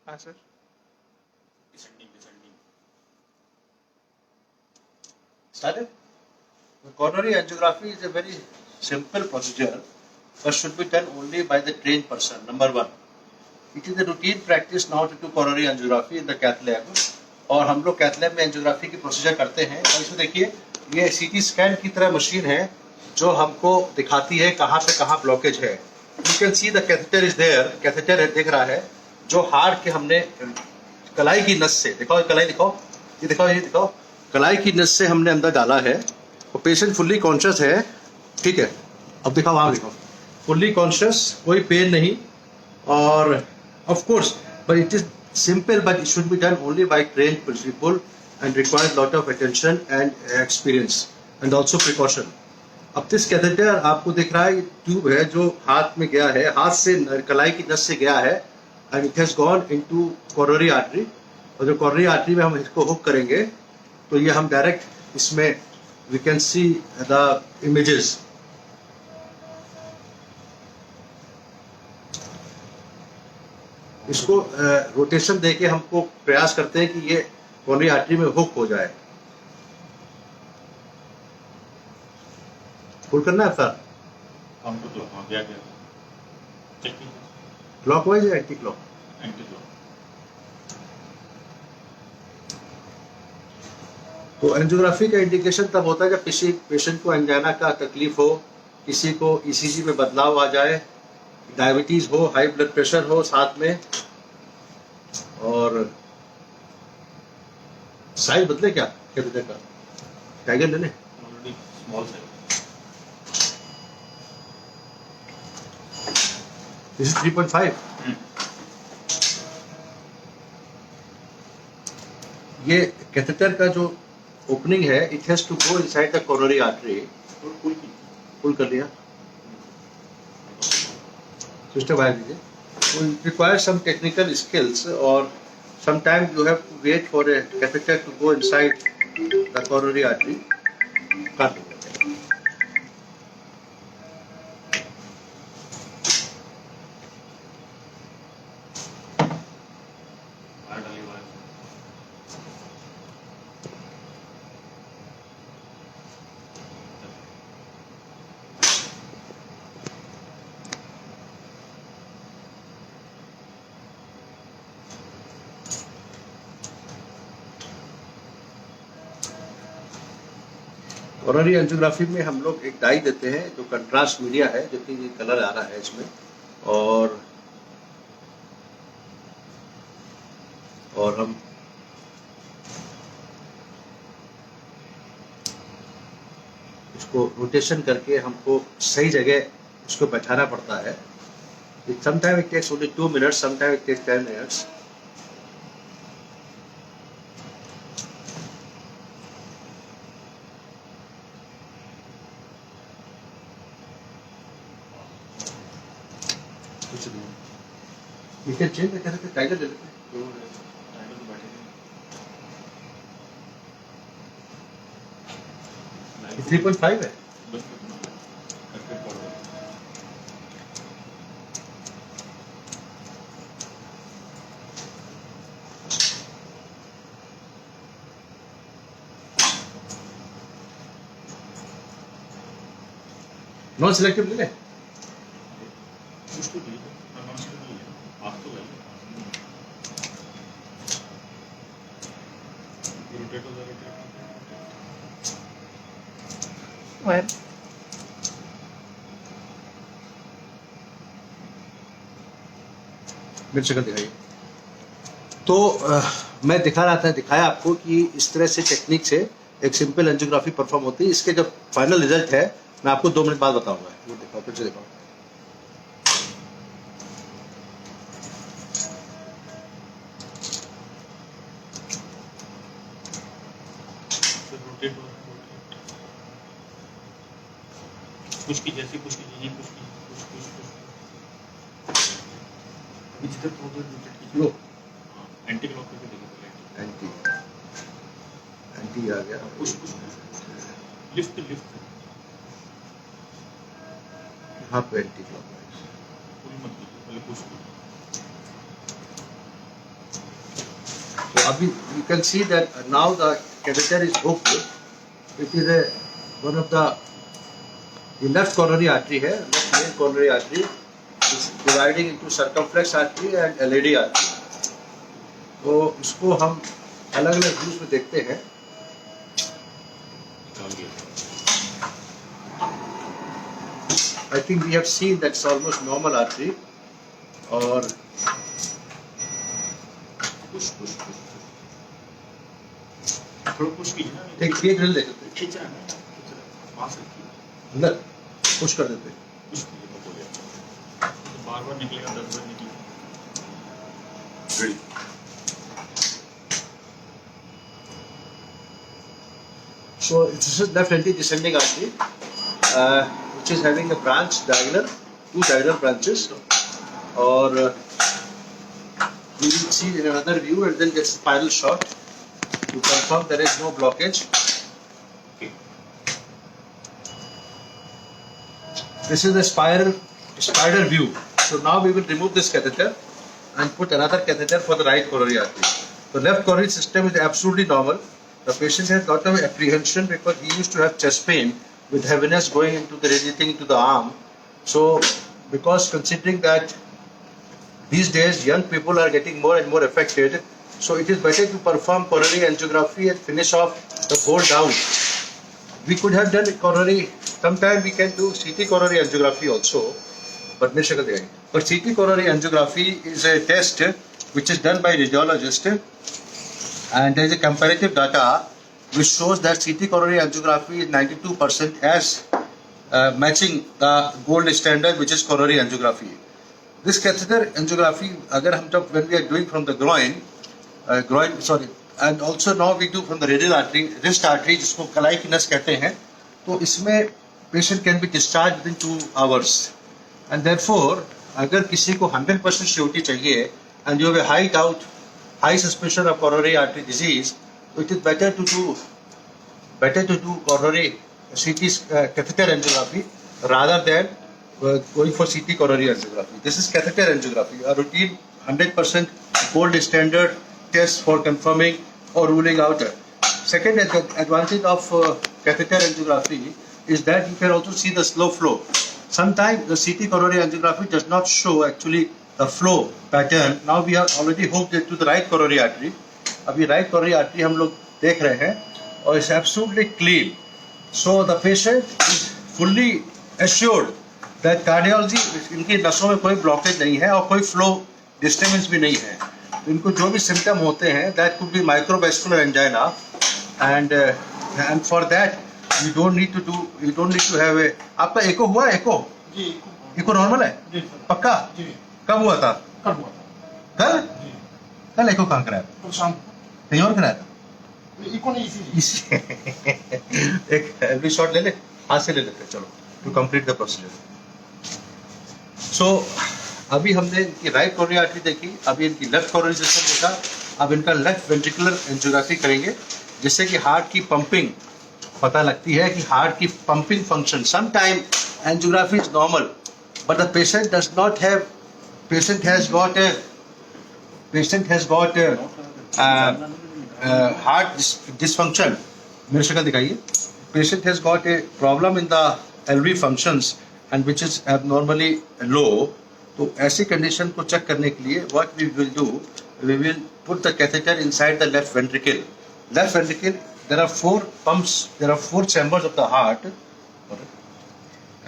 हाँ sir. Descending descending Started? Coronary angiography is a very simple procedure, but should be done only by the trained person. Number one, it is a routine practice now to do coronary angiography in the cath lab. और हम लोग cath lab में angiography की procedure करते हैं। और इसमें देखिए, ये सीटी स्कैन की तरह मशीन है जो हमको दिखाती है कहाँ पे कहाँ ब्लॉकेज है। You can see the catheter is there, catheter दिख रहा है जो हार्ट के हमने कलाई की नस से, दिखाओ कलाई दिखाओ, ये दिखाओ, ये दिखाओ, कलाई की नस से हमने अंदर डाला है और पेशेंट फुल्ली कॉन्शियस है। ठीक है, अब दिखाओ, वहाँ दिखाओ, फुल्ली कॉन्शियस, कोई पेन नहीं। और of course, but it is simple, but it should be done only by trained people and requires lot of attention and experience and also precaution. अब दिस कैथेटर आपको दिख रहा है, ये ट्यूब है जो हाथ में गया है, हाथ से कलाई की नस से गया है and it has gone into coronary artery. और जो कोरोनरी आर्टरी में हम इसको हुक करेंगे तो ये हम डायरेक्ट इसमें we can see the images. इसको रोटेशन देके हमको प्रयास करते हैं कि ये कोरोनरी आर्टरी में हुक हो जाए। फुल करना है सर, हम तो हाँ गया गया चेक क्लॉकवाइज या एंटी क्लॉक? Anti clock. तो एंजियोग्राफी का इंडिकेशन तब होता है जब किसी पेशेंट को एंजाइना का तकलीफ हो, किसी को ईसीजी में बदलाव आ जाए, डायबिटीज हो, हाई ब्लड प्रेशर हो साथ में, और साइज बदले क्या कैथेटर का, टाइगर ले लें। Already small size. This is 3.5। ये कैथेटर का जो ओपनिंग है, it has to go inside the coronary artery. Full कर लिया, सिस्टर बाहर दीजिए। Requires some technical skills, or sometimes you have to wait for a catheter to go inside the coronary artery. Cut. बाहर डालिए बाहर। Coronary angiography में हम लोग एक डाई देते हैं जो कंट्रास्ट मीडिया है, जो कि ये कलर आ रहा है इसमें, और हम इसको रोटेशन करके हमको सही जगह इसको बैठाना पड़ता है। Sometime it takes only 2 minutes, sometime it takes 10 minutes। You can change the catheter, tiger ले लेते हैं। टाइगर तो बैठे थे। 3.5 है। बस करके फॉरवर्ड। नॉन सिलेक्टिव ले लें। उसको दिए नॉन स्टिक नहीं है, आप तो गए रोटेट हो जाए रोटेट। वायर मेरी शक्ल दिखाइए। तो मैं दिखाया आपको कि इस तरह से टेक्निक से एक सिंपल एंजियोग्राफी परफॉर्म होती है। इसके जब फाइनल रिजल्ट है मैं आपको 2 मिनट बाद बताऊंगा। ये दिखाओ, फिर से दिखाओ। रोटेट हो कुछ की जैसी कुछ की कुछ की कुछ जिधर थोड़ा रोटेट कीजिए। लो, एंटी क्लॉक करके देखो पहले। एंटी आ गया। पुश पुश लिफ्ट लिफ्ट यहाँ पे एंटी क्लॉकवाइज। पूरी मत कीजिए, पहले पुश कीजिए। Abhi, you can see that now the catheter is hooked. It is one of the left coronary artery है, left main coronary artery is dividing into circumflex artery and LAD artery. तो इसको हम अलग-अलग views में देखते हैं. I think we have seen that's almost normal artery. और थोड़ा पुश कीजिए ना. एक ड्रिल दे देते हैं. खींच रहा है ना, वहाँ से खींचिए. अंदर पुश कर देते हैं. पुश कीजिए तो हो गया. तो बार-बार निकलेगा, 10 बार निकलेगा. Ready. So this is left anti-descending artery, which is having a branch diagonal, 2 diagonal branches, or we will see in another view and then get spiral shot to confirm there is no blockage. Okay. This is the spider view. So now we will remove this catheter and put another catheter for the right coronary artery. The left coronary system is absolutely normal. The patient has lot of apprehension because he used to have chest pain with heaviness going into the radiating into the arm. So because considering that these days young people are getting more and more affected, so it is better to perform coronary angiography and finish off the whole down. We could have done coronary, sometime we can do CT coronary angiography also, but CT coronary angiography is a test which is done by radiologist, and there is a comparative data which shows that CT coronary angiography is 92% as matching the gold standard, which is coronary angiography. This catheter angiography, when we are doing from the groin, and also now we do from the radial artery, wrist artery, जिसको कलाई की नस कहते हैं, तो इसमें patient can be discharged within 2 hours. And therefore, अगर किसी को 100% surety चाहिए, and you have a high doubt, high suspicion of coronary artery disease, so it is better to do coronary CT catheter angiography rather than going for CT coronary angiography. This is catheter angiography, a routine 100% gold standard test for confirming or ruling out. Second advantage of catheter angiography is that you can also see the slow flow. Sometimes the CT coronary angiography does not show actually the flow pattern. Now we are already hooked to the right coronary artery. अभी right coronary artery हम लोग देख रहे हैं और it's absolutely clean. So the patient is fully assured that cardiology, इनकी नसों में कोई blockage नहीं है और कोई flow disturbance भी नहीं है. इनको जो भी symptom होते हैं, that could be microvascular angina, and for that you don't need to have a. आपका echo हुआ echo? जी. echo normal है? जी. पक्का? जी. कब हुआ था? कल हुआ था. कल? जी. कल echo कहाँ कराया? तो शाम कहीं और कराया था? इको नहीं इसी. एक every shot ले ले, हाथ से ले लेते चलो to complete the procedure. So अभी हमने इनकी राइट कोरोनरी आर्टरी देखी, अभी इनकी लेफ्ट कोरोनरी सिस्टम देखा, अब इनका लेफ्ट वेंट्रिकुलर एंजियोग्राफी करेंगे जिससे कि हार्ट की पंपिंग पता लगती है कि हार्ट की pumping function. Some time angiography is normal but the patient does not have, patient has got heart dysfunction. मेरी शक्ल दिखाइए. Patient has got a problem in the LV functions and which is abnormally low. तो ऐसी condition को check करने के लिए what we will do, we will put the catheter inside the left ventricle. Left ventricle, there are 4 pumps, there are 4 chambers of the heart,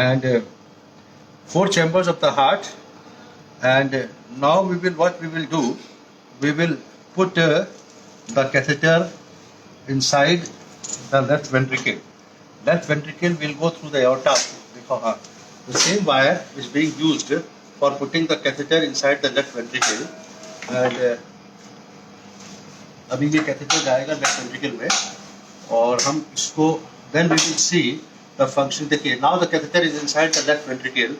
and 4 chambers of the heart, and now what we will do, we will put the catheter inside the left ventricle. Left ventricle will go through the aorta. The same wire is being used for putting the catheter inside the left ventricle, and अभी ये catheter जाएगा left ventricle में और हम इसको then we will see the function. देखिए, now the catheter is inside the left ventricle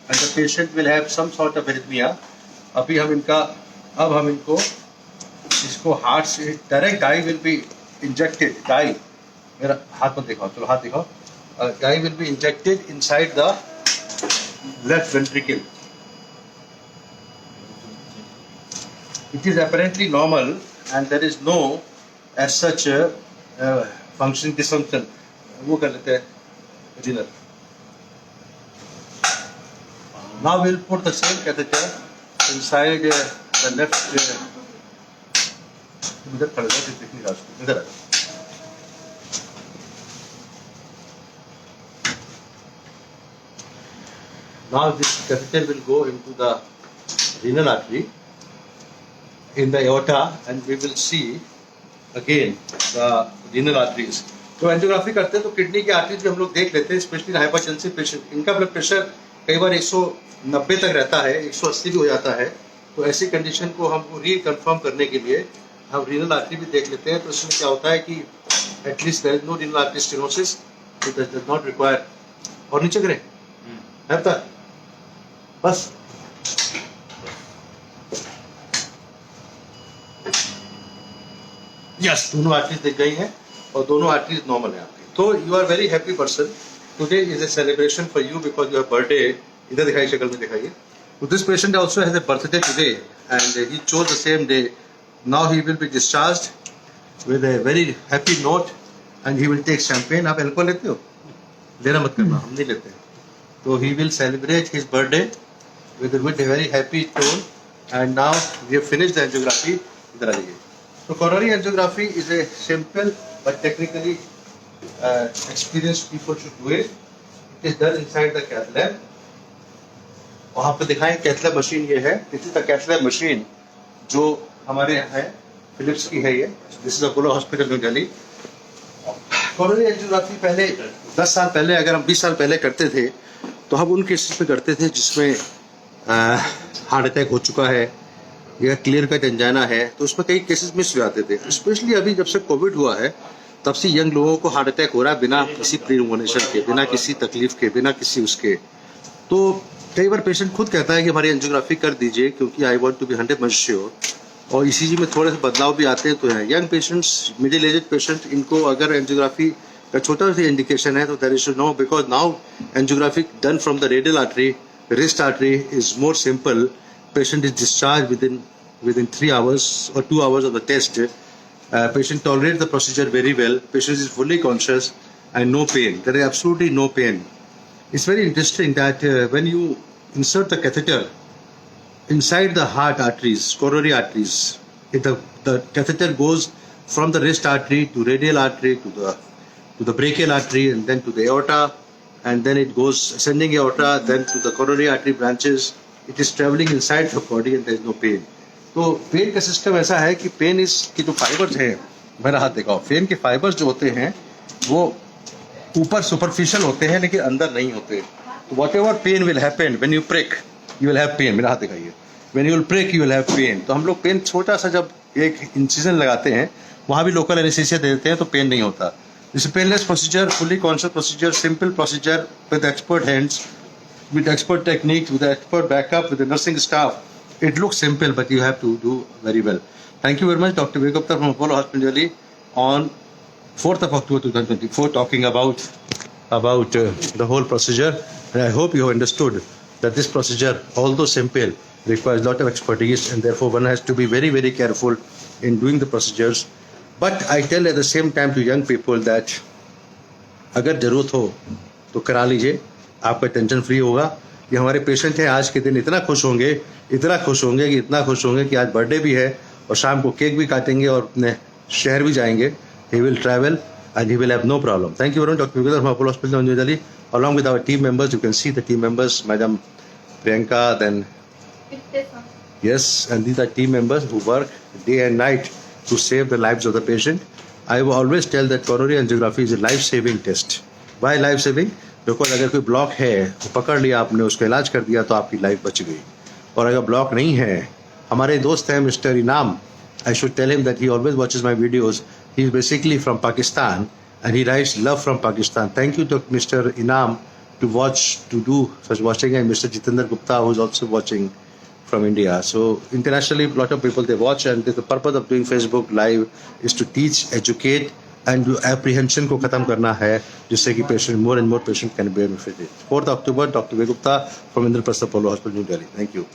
and the patient will have some sort of arrhythmia. अभी हम इनको इसको हार्ट से direct dye will be injected. Dye, मेरा हाथ मत दिखाओ, चलो हाथ दिखाओ. Dye will be injected inside the left ventricle. It is apparently normal and there is no as such functioning dysfunction. वो कर लेते हैं renal. Now we'll put the same catheter inside the left. इधर खड़े हो, दिखने का इधर आ. Now this catheter will go into the renal artery in the aorta, and we will see again the renal arteries. तो एंजियोग्राफी करते हैं तो किडनी की आर्टरीज भी हम लोग देख लेते हैं, स्पेशली हाइपरटेंसिव पेशेंट. इनका ब्लड प्रेशर कई बार 190 तक रहता है, 180 भी हो जाता है. तो ऐसी कंडीशन को हमको रीकन्फर्म करने के लिए हम रीनल आर्टरी भी देख लेते हैं. तो इसमें क्या होता है कि at least there is no renal artery stenosis, it does not require. और नीचे करें है बस. यस, दोनों आर्टरीज दिख गई हैं और दोनों आर्टरीज नॉर्मल है आपकी. तो you are very happy person. Today is a celebration for you because your birthday. इधर दिखाइए, शक्ल में दिखाइए. So this patient also has a birthday today, and he chose the same day. Now he will be discharged with a very happy note, and he will take champagne. आप alcohol लेते हो? लेना मत करना, हम नहीं लेते. So he will celebrate his birthday with a very happy tone. And now we have finished the angiography. इधर आ जाइए. So coronary angiography is a simple but technically experienced people should do it. It is done inside the cath lab. वहाँ पे दिखाएं cath lab machine ये है. This is the cath lab machine जो हमारे यहाँ है, फिलिप्स की है ये. This is Apollo hospital new Delhi. Coronary angiography पहले 10 साल पहले, अगर हम 20 साल पहले करते थे तो हम उन केसेस पे करते थे जिसमें हार्ट अटैक हो चुका है या क्लियर कट एंजाइना है. तो उसमें कई केसेस मिस हो जाते थे. स्पेशली अभी जब से कोविड हुआ है तब से यंग लोगों को हार्ट अटैक हो रहा है बिना किसी प्रीमोनेशन के, बिना किसी तकलीफ के, बिना किसी उसके. तो कई बार पेशेंट खुद कहता है कि हमारी एंजियोग्राफी कर दीजिए क्योंकि I want to be 100% sure. और ईसीजी में थोड़े से बदलाव भी आते हैं. तो हैं young patients, middle aged patient, इनको अगर एंजियोग्राफी का छोटा सा इंडिकेशन है तो there is no, because now angiography done from the radial artery, wrist artery is more simple. Patient is discharge within 3 hours or 2 hours of the test. Patient tolerates the procedure very well. Patient is fully conscious and no pain. There is absolutely no pain. It's very interesting that when you insert the catheter inside the heart arteries, coronary arteries, the catheter goes from the wrist artery to radial artery to the brachial artery and then to the aorta, and then it goes ascending aorta, then to the coronary artery branches. It is traveling inside the body and there is no pain. तो pen का system ऐसा है कि pen इस की जो fibres हैं, मेरा हाथ दिखाओ. पेन के फाइबर्स जो होते हैं वो ऊपर सुपरफिशियल होते हैं लेकिन अंदर नहीं होते. तो whatever pain will happen when you prick, you will have pain. मेरा हाथ दिखाइए. When you will prick you will have pain. तो हम लोग पेन छोटा सा जब एक इंसिजन लगाते हैं वहाँ भी लोकल एनेस्थीसिया दे देते हैं तो पेन नहीं होता. This painless procedure, fully conscious procedure, simple procedure with expert hands, with expert techniques, with expert backup, with the nursing staff. It looks simple, but you have to do very well. Thank you very much, Dr. Vivek Gupta from Apollo Hospital Delhi on 4th of October 2024, talking about the whole procedure. And I hope you have understood that this procedure, although simple, requires a lot of expertise, and therefore one has to be very, very careful in doing the procedures. But I tell at the same time to young people that अगर जरूरत हो तो करा लीजिए, आपका tension free होगा. ये हमारे पेशेंट हैं, आज के दिन इतना खुश होंगे कि इतना खुश होंगे कि आज बर्थडे भी है और शाम को केक भी काटेंगे और अपने शहर भी जाएंगे. He will travel and he will have no problem. Thank you very much, Dr. Vivek from Apollo Hospital New Delhi. Along with our team members, you can see the team members, Madam Priyanka, then yes, and these are team members who work day and night to save the lives of the patient. I will always tell that coronary angiography is a life-saving test. Why life-saving? Because अगर कोई block है तो पकड़ लिया आपने, उसका इलाज कर दिया तो आपकी लाइफ बच गई. और अगर ब्लॉक नहीं है, हमारे दोस्त हैं मिस्टर इनाम, I should tell him that he always watches my videos. He is basically from Pakistan and he writes love from Pakistan. Thank you to Mr. Inam to do such watching, and Mr. Jitendra Gupta who is also watching from India. So internationally a lot of people they watch, and the purpose of doing Facebook live is to teach, educate and do apprehension को खत्म करना है जिससे कि patient more and more patient can benefit it. 4th October, Dr. Vivek Gupta from Indraprastha Apollo Hospital, New Delhi. Thank you.